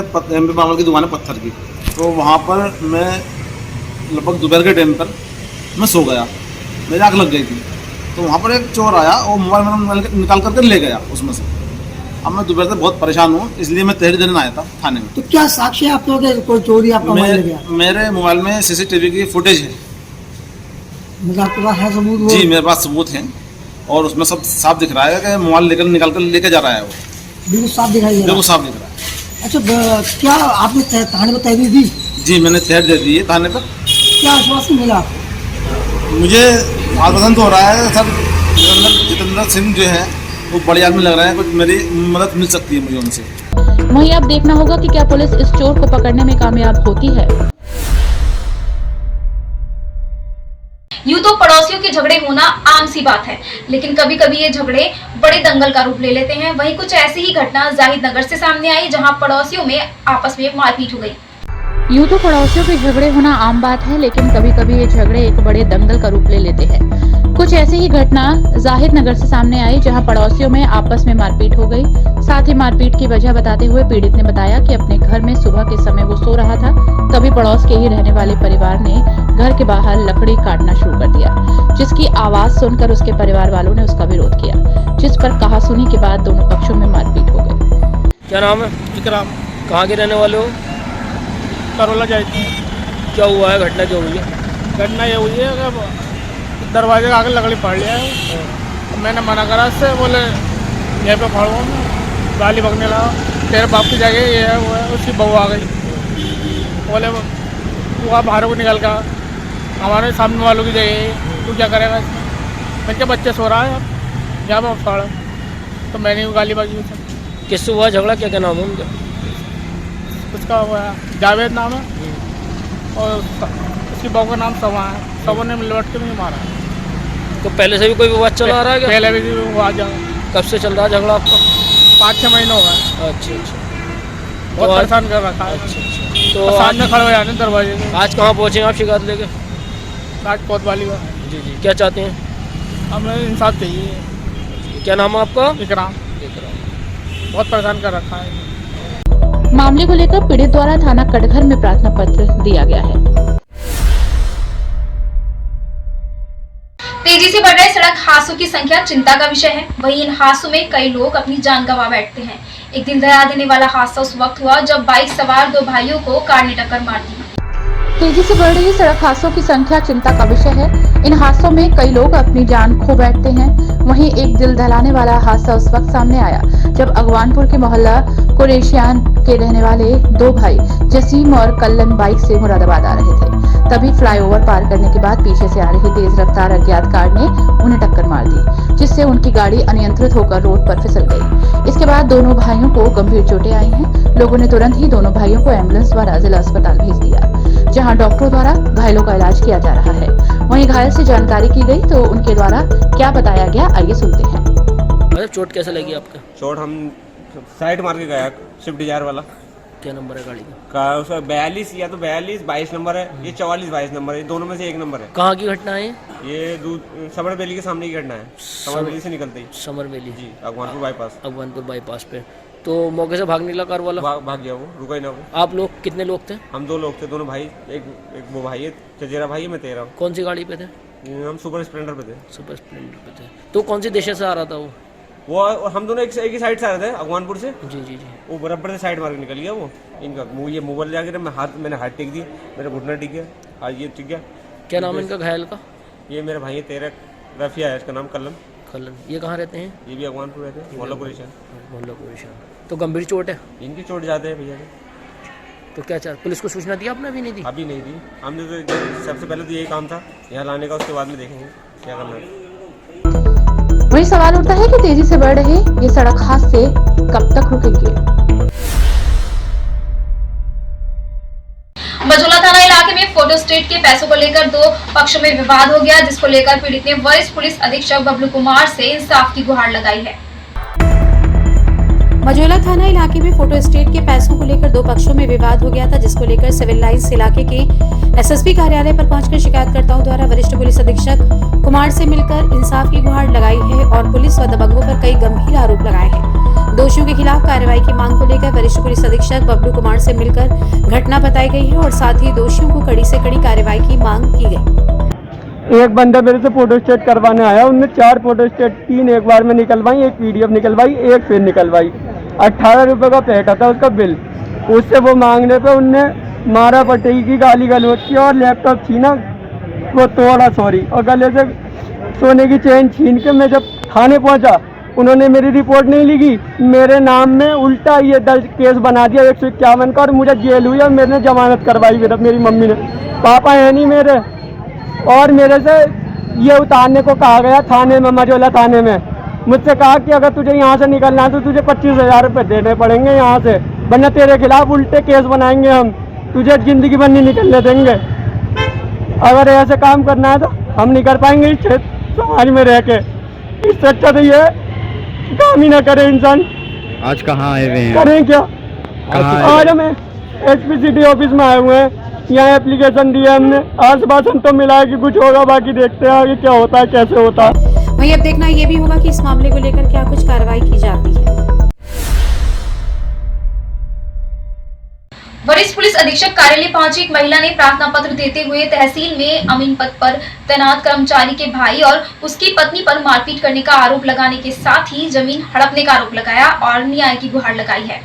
S13: MP बावल की दुकान है पत्थर की। तो वहाँ पर मैं लगभग दोपहर के टाइम पर मैं सो गया, मेरी आँख लग गई थी। तो वहाँ पर एक चोर आया और मोबाइल मेरा निकाल करके ले गया उसमें से। अब मैं दोपहर से बहुत परेशान हूँ, इसलिए मैं तहरीर देने आया था थाने में।
S14: तो क्या साक्ष्य है आप लोगों के कोई चोरी आपका मोबाइल ले गया?
S13: मेरे मोबाइल में CCTV की फुटेज है।
S14: मतलब आपके पास है सबूत?
S13: जी मेरे पास सबूत हैं और उसमें सब साफ दिख रहा है कि मोबाइल निकाल कर लेके जा रहा है वो।
S14: बिल्कुल साफ दिखाई दे रहा है? बिल्कुल
S13: साफ दिख रहा है।
S14: अच्छा, क्या आपने थाने में तहरीर दी?
S13: जी मैंने तहरीर दे दी है थाने पर।
S14: क्या आश्वासन मिला?
S13: मुझे आश्वासन तो हो रहा है सर, जितेंद्र सिंह जो है वो बड़े आदमी लग रहे हैं, कुछ मेरी मदद मिल सकती है मुझे उनसे।
S2: वहीं अब देखना होगा कि क्या पुलिस इस चोर को पकड़ने में कामयाब होती है।
S1: यूं तो पड़ोसियों के झगड़े होना आम सी बात है, लेकिन कभी कभी ये झगड़े बड़े दंगल का रूप ले लेते हैं। वहीं कुछ ऐसी ही घटना जाहिद नगर से सामने आई, जहां पड़ोसियों में आपस में मारपीट हो गई।
S2: यूं तो पड़ोसियों के झगड़े होना आम बात है, लेकिन कभी कभी ये झगड़े एक बड़े दंगल का रूप ले लेते हैं। कुछ ऐसी ही घटना जाहिद नगर से सामने आई, जहां पड़ोसियों में आपस में मारपीट हो गई। साथ ही मारपीट की वजह बताते हुए पीड़ित ने बताया कि अपने घर में सुबह के समय वो सो रहा था, तभी पड़ोस के ही रहने वाले परिवार ने घर के बाहर लकड़ी काटना शुरू कर दिया, जिसकी आवाज सुनकर उसके परिवार वालों ने उसका विरोध किया, जिस पर कहासुनी के बाद दोनों पक्षों में मारपीट हो गई।
S10: क्या नाम है?
S12: विक्रम।
S10: कहाँ के रहने वाले हो?
S12: करोला जाए।
S10: क्या हुआ है? घटना जो हुई है?
S12: घटना ये हुई है कि दरवाजे के आगे लकड़ी फाड़ लिया है। मैंने मना करा उससे, बोले यहीं पे फाड़ूंगा मैं। गाली बकने लगा, तेरे बाप की जगह ये है वो है। उसकी बहू आ गई, बोले तू आप बाहर को निकल कर, हमारे सामने वालों की जगह है, तू क्या करेगा इसमें? मैं क्या बच्चे सो रहा है अब यहाँ पर फाड़ा, तो मैंने भी गाली बकी उसे।
S10: किससे हुआ झगड़ा? क्या क्या नाम है उनका?
S12: उसका हुआ जावेद नाम है और उसकी बहू का नाम सवा है। सबों ने लौट के नहीं मारा।
S10: तो पहले से भी कोई विवाद चला आ रहा है क्या?
S12: पहले भी विवाद जा।
S10: कब से चल रहा है झगड़ा आपका?
S12: 5-6 महीने हो गए।
S10: अच्छा।
S12: बहुत परेशान कर रखा है।
S10: अच्छा। तो
S12: सामने खड़े हो जाते दरवाजे में।
S10: आज कहाँ पहुँचे आप शिकायत लेके?
S12: कोतवाली का।
S10: जी। क्या चाहते हैं?
S12: हमें इंसाफ चाहिए।
S10: क्या नाम है आपका?
S12: विक्रम। बहुत परेशान कर रखा है।
S2: मामले को लेकर पीड़ित द्वारा थाना कटघर में प्रार्थना पत्र दिया गया है।
S1: तेजी से बढ़ रहे सड़क हादसों की संख्या चिंता का विषय है। वहीं इन हादसों में कई लोग अपनी जान गंवा बैठते हैं। एक दिल दहला देने वाला हादसा उस वक्त हुआ जब बाइक सवार 2 भाइयों को कार ने टक्कर मार दी।
S2: तेजी से बढ़ रही सड़क हादसों की संख्या चिंता का विषय है। इन हादसों में कई लोग अपनी जान खो बैठते हैं। वहीं एक दिल दहलाने वाला हादसा उस वक्त सामने आया जब अगवानपुर के मोहल्ला कुरेशियान के रहने वाले 2 भाई जसीम और कल्लन बाइक से मुरादाबाद आ रहे थे। तभी फ्लाईओवर पार करने के बाद पीछे से आ रही तेज रफ्तार अज्ञात कार ने उन्हें टक्कर मार दी, जिससे उनकी गाड़ी अनियंत्रित होकर रोड पर फिसल गई। इसके बाद दोनों भाइयों को गंभीर चोटें आई हैं। लोगों ने तुरंत ही दोनों भाइयों को एम्बुलेंस द्वारा जिला अस्पताल भेज दिया, जहां डॉक्टरों द्वारा घायलों का इलाज किया जा रहा है। वहीं घायल से जानकारी की गई तो उनके द्वारा क्या बताया गया, आइए सुनते हैं।
S10: चोट कैसे लगी आपका?
S15: चोट हम साइड मार के गया, स्विफ्ट डिजायर वाला।
S10: क्या नंबर है गाड़ी का?
S15: उसका 42 या तो 42-22 नंबर है, ये 44-22 नंबर है, दोनों में से एक नंबर है।
S10: कहाँ की घटना है
S15: ये? समर वैली के सामने की घटना है। समर वैली से निकलते ही।
S10: समर वैली
S15: जी, अगवानपुर बाईपास।
S10: अगवानपुर बाईपास पे। तो मौके से भाग निकला कार वाला?
S15: भाग गया वो, रुका ही ना वो।
S10: आप लोग कितने लोग थे?
S15: हम 2 लोग थे, दोनों भाई। एक वो भाई है, चचेरा भाई है, मैं 13 हूँ।
S10: कौन सी गाड़ी पे थे?
S15: हम सुपर स्प्लेंडर पे थे।
S10: सुपर स्प्लेंडर पे थे। तो कौन सी दिशा से आ रहा था
S15: वो हम दोनों एक ही साइड से आ रहे थे, अगवानपुर से।
S10: जी।
S15: वो बराबर से साइड मार के निकल गया वो। इनका ये मोबाइल जाके मैंने हाथ टेक दिया, मेरा घुटना टिक गया, आज ये टिक गया।
S10: क्या नाम है इनका घायल का?
S15: ये मेरा भाई है 13, रफिया है इसका नाम, कल्लन।
S10: कलन, ये कहाँ रहते हैं?
S15: ये भी अगवानपुर रहते हैं, मोहल्ला पोजीशन।
S10: तो गंभीर चोट है?
S15: इनकी चोट ज़्यादा है भैया।
S10: तो क्या चाह, पुलिस को सूचना दी आपने? अभी नहीं दी?
S15: अभी नहीं दी हमने, तो सबसे पहले तो यही काम था यहाँ लाने का, उसके बाद में देखेंगे क्या करना है।
S2: वही सवाल उठता है कि तेजी से बढ़ रहे ये सड़क हादसे कब तक रुकेंगे।
S1: मझौला थाना इलाके में फोटो स्टेट के पैसों को लेकर दो पक्षों में विवाद हो गया, जिसको लेकर पीड़ित ने वरिष्ठ पुलिस अधीक्षक बबलू कुमार से इंसाफ की गुहार लगाई है।
S7: मझौला थाना इलाके में फोटो स्टेट के पैसों को लेकर दो पक्षों में विवाद हो गया था, जिसको लेकर सिविल लाइंस इलाके के एसएसपी कार्यालय पर पहुंचकर शिकायतकर्ताओं द्वारा वरिष्ठ पुलिस अधीक्षक कुमार से मिलकर इंसाफ की गुहार लगाई है और पुलिस व दबंगों पर कई गंभीर आरोप लगाए हैं। दोषियों के खिलाफ कार्रवाई की मांग को लेकर वरिष्ठ पुलिस अधीक्षक बबलू कुमार से मिलकर घटना बताई गई है और साथ ही दोषियों को कड़ी से कड़ी कार्रवाई की मांग की गई।
S12: एक बंदा मेरे से फोटो स्टेट करवाने आया, उनने 4 फोटो स्टेट 3 एक बार में निकलवाई, एक पीडीएफ निकलवाई, एक फिर निकलवाई। 18 रुपए का पैसा था उसका बिल। उससे वो मांगने पे उनने मारा पटेगी की गाली गलौज की और लैपटॉप छीना, वो तोड़ा सॉरी, और गले से सोने की चेन छीन के मैं जब थाने पहुंचा उन्होंने मेरी रिपोर्ट नहीं लिखी, मेरे नाम में उल्टा ये दर्ज केस बना दिया 151 का और मुझे जेल हुई और मैंने जमानत करवाई मेरी मम्मी ने। पापा है नहीं मेरे, और मेरे से ये उतारने को कहा गया थाने में, मझौला थाने में। मुझसे कहा कि अगर तुझे यहाँ से निकलना है तो तुझे 25,000 रुपये देने पड़ेंगे यहाँ से, वरना तेरे खिलाफ उल्टे केस बनाएंगे हम, तुझे जिंदगी भर नहीं निकलने देंगे। अगर ऐसे काम करना है तो हम नहीं कर पाएंगे इस क्षेत्र समाज में रह के। इससे अच्छा तो ये काम ही ना करे इंसान।
S16: आज कहाँ आए हुए हैं?
S12: करें क्या? आज हम एसपी सिटी ऑफिस में आए हुए हैं, यहाँ एप्लीकेशन दिया हमने, आश्वासन तो मिला है कि कुछ होगा, बाकी देखते हैं आगे क्या होता है, कैसे होता है।
S7: वहीं अब देखना ये भी होगा कि इस मामले को लेकर क्या कुछ कार्रवाई की जाती है।
S1: वरिष्ठ पुलिस अधीक्षक कार्यालय पहुंची एक महिला ने प्रार्थना पत्र देते हुए तहसील में अमीन पद पर तैनात कर्मचारी के भाई और उसकी पत्नी पर मारपीट करने का आरोप लगाने के साथ ही जमीन हड़पने का आरोप लगाया और न्याय की गुहार लगाई है।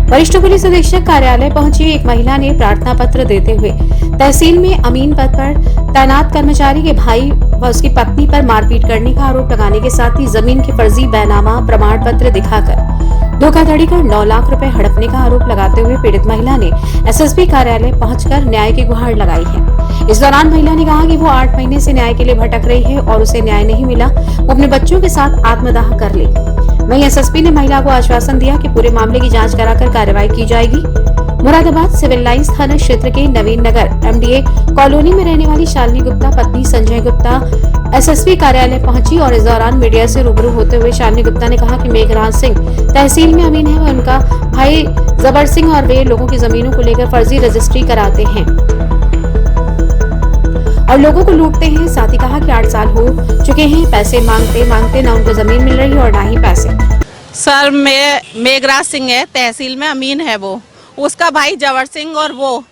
S7: वरिष्ठ पुलिस अधीक्षक कार्यालय पहुंची एक महिला ने प्रार्थना पत्र देते हुए तहसील में अमीन पद पर तैनात कर्मचारी के भाई व उसकी पत्नी पर मारपीट करने का आरोप लगाने के साथ ही जमीन के फर्जी बैनामा प्रमाण पत्र दिखाकर धोखाधड़ी कर 9 लाख रुपए हड़पने का आरोप लगाते हुए पीड़ित महिला ने एसएसपी कार्यालय पहुंचकर न्याय की गुहार लगाई है। इस दौरान महिला ने कहा कि वो 8 महीने से न्याय के लिए भटक रही है और उसे न्याय नहीं मिला, वो अपने बच्चों के साथ आत्मदाह कर ले। वहीं एसएसपी ने महिला को आश्वासन दिया कि पूरे मामले की जांच कराकर कार्रवाई की जाएगी। मुरादाबाद सिविल लाइंस थाना क्षेत्र के नवीन नगर एमडीए कॉलोनी में रहने वाली शालिनी गुप्ता पत्नी संजय गुप्ता एसएसपी कार्यालय पहुंची और इस दौरान मीडिया से रूबरू होते हुए शालिनी गुप्ता ने कहा कि मेघराज सिंह तहसील में अमीन है और उनका भाई जबर सिंह और वे लोगों की जमीनों को लेकर फर्जी रजिस्ट्री कराते हैं और लोगों को लूटते हैं। साथ ही कहा कि 8 साल हो चुके हैं पैसे मांगते मांगते न उनको जमीन मिल रही और न ही पैसे।
S17: सर मेघराज सिंह है, तहसील में अमीन है वो, उसका भाई जवर सिंह और वो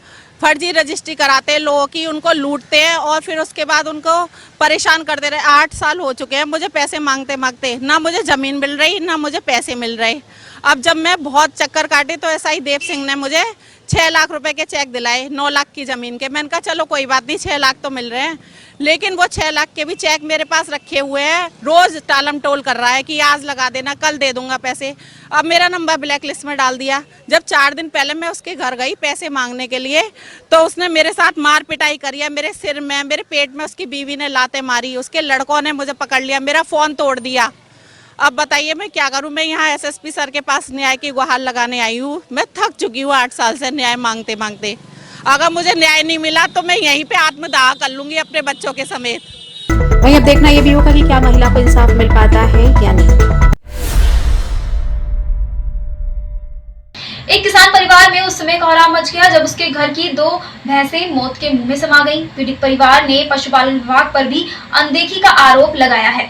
S17: फर्जी रजिस्ट्री कराते हैं लोगों की, उनको लूटते हैं और फिर उसके बाद उनको परेशान करते रहे। 8 साल हो चुके हैं मुझे पैसे मांगते मांगते, ना मुझे ज़मीन मिल रही ना मुझे पैसे मिल रहे। अब जब मैं बहुत चक्कर काटी तो ऐसा ही देव सिंह ने मुझे 6 लाख रुपए के चेक दिलाए 9 लाख की ज़मीन के। मैंने कहा चलो कोई बात नहीं, 6 लाख तो मिल रहे हैं, लेकिन वो 6 लाख के भी चेक मेरे पास रखे हुए हैं। रोज़ टालम टोल कर रहा है कि आज लगा देना, कल दे दूंगा पैसे। अब मेरा नंबर ब्लैक लिस्ट में डाल दिया। जब 4 दिन पहले मैं उसके घर गई पैसे मांगने के लिए तो उसने मेरे साथ मार पिटाई करी है, मेरे सिर में, मेरे पेट में उसकी बीवी ने लाते मारी, उसके लड़कों ने मुझे पकड़ लिया, मेरा फ़ोन तोड़ दिया। अब बताइए मैं क्या करूं? मैं यहाँ एसएसपी सर के पास न्याय की गुहार लगाने आई हूँ। मैं थक चुकी हूँ 8 साल से न्याय मांगते मांगते। अगर मुझे न्याय नहीं मिला तो मैं यहीं पे आत्मदाह कर लूंगी अपने बच्चों के समेत।
S7: वहीं अब देखना ये भी होगा कि क्या महिला को इंसाफ मिल पाता है या नहीं।
S1: एक किसान परिवार में उस समय कोहराम मच गया जब उसके घर की 2 भैंसें मौत के मुंह में समा गईं। पीड़ित परिवार ने पशुपालन विभाग पर भी अनदेखी का आरोप लगाया है।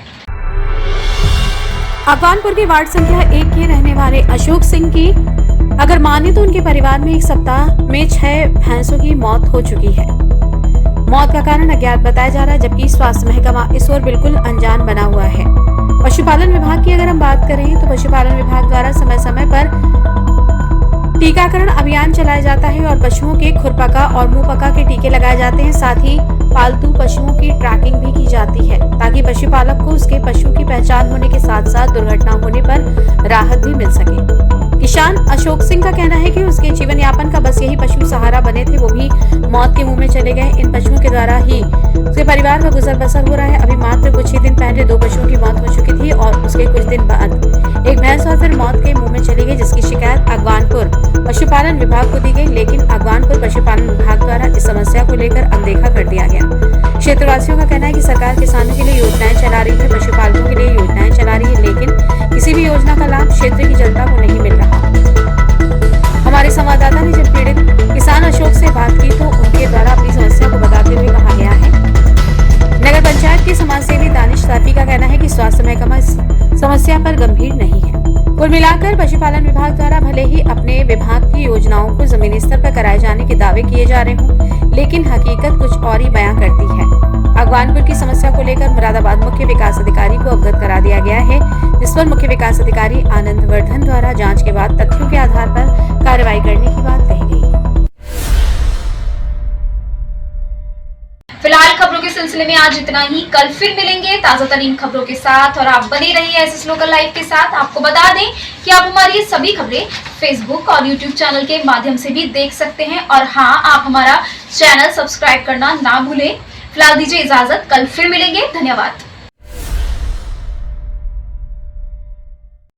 S7: अफगानपुर के वार्ड संख्या 1 के रहने वाले अशोक सिंह की अगर माने तो उनके परिवार में एक सप्ताह में 6 भैंसों की मौत हो चुकी है। मौत का कारण अज्ञात बताया जा रहा है, जबकि स्वास्थ्य महकमा इस ओर बिल्कुल अनजान बना हुआ है। पशुपालन विभाग की अगर हम बात करें तो पशुपालन विभाग द्वारा समय समय पर टीकाकरण अभियान चलाया जाता है और पशुओं के खुरपका और मुंहपका के टीके लगाए जाते हैं। साथ ही पालतू पशुओं की ट्रैकिंग भी की जाती है ताकि पशुपालक को उसके पशु की पहचान होने के साथ साथ दुर्घटना होने पर राहत भी मिल सके। किसान अशोक सिंह का कहना है कि उसके जीवन यापन का बस यही पशु सहारा बने थे, वो भी मौत के मुंह में चले गए। इन पशुओं के द्वारा ही उसके परिवार का गुजर बसर हो रहा है। अभी मात्र कुछ ही दिन पहले 2 पशुओं की मौत हो चुकी थी और उसके कुछ दिन बाद एक भैंस और फिर मौत के मुंह में चली गई, जिसकी शिकायत अगवानपुर पशुपालन विभाग को दी गई, लेकिन अगवानपुर पशुपालन विभाग द्वारा इस समस्या को लेकर अनदेखा कर दिया गया। क्षेत्रवासियों का कहना है कि सरकार किसानों के लिए योजनाएं चला रही है, पशुपालकों के लिए योजनाएं चला रही है, लेकिन किसी भी योजना का लाभ क्षेत्र की जनता को नहीं मिल रहा। हमारे संवाददाता ने जब पीड़ित किसान अशोक से बात की तो उनके द्वारा अपनी समस्या को बताते हुए कहा गया है। नगर पंचायत के समाजसेवी दानिश साफी का कहना है कि स्वास्थ्य महकमा इस समस्या पर गंभीर नहीं है। कुल मिलाकर पशुपालन विभाग द्वारा भले ही अपने विभाग की योजनाओं को जमीनी स्तर पर कराए जाने के दावे किए जा रहे हों, लेकिन हकीकत कुछ और ही बयां करती है। अगवानपुर की समस्या को लेकर मुरादाबाद मुख्य विकास अधिकारी को अवगत करा दिया गया है, जिस पर मुख्य विकास अधिकारी आनंद वर्धन द्वारा जांच के बाद तथ्यों के आधार पर कार्रवाई करने की बात कही गई।
S1: फिलहाल खबरों के सिलसिले में आज इतना ही। कल फिर मिलेंगे ताजा तरीन खबरों के साथ और आप बने रहिए एसएस लोकल लाइव के साथ। आपको बता दें कि आप हमारी ये सभी खबरें फेसबुक और यूट्यूब चैनल के माध्यम से भी देख सकते हैं और हाँ, आप हमारा चैनल सब्सक्राइब करना ना भूलें। फिलहाल दीजिए इजाजत, कल फिर मिलेंगे। धन्यवाद।